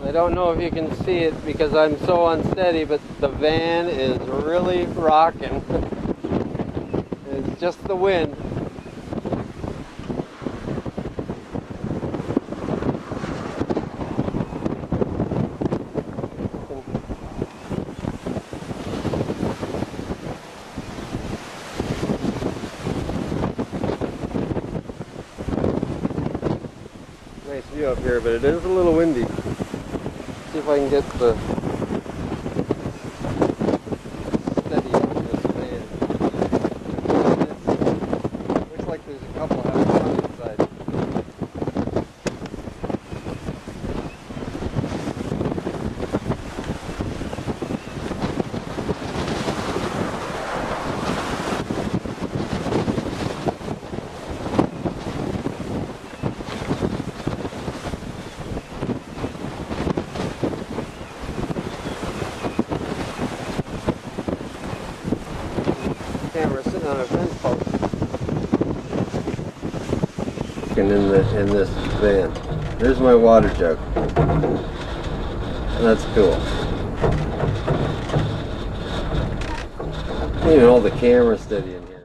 I don't know if you can see it because I'm so unsteady, but the van is really rocking. It's just the wind. Nice view up here, but it is a little windy. See if I can get the steady on this van. Looks like there's a couple having fun inside. Camera sitting on a fence post. And in this van. There's my water jug. That's cool. You can hold the camera steady in here.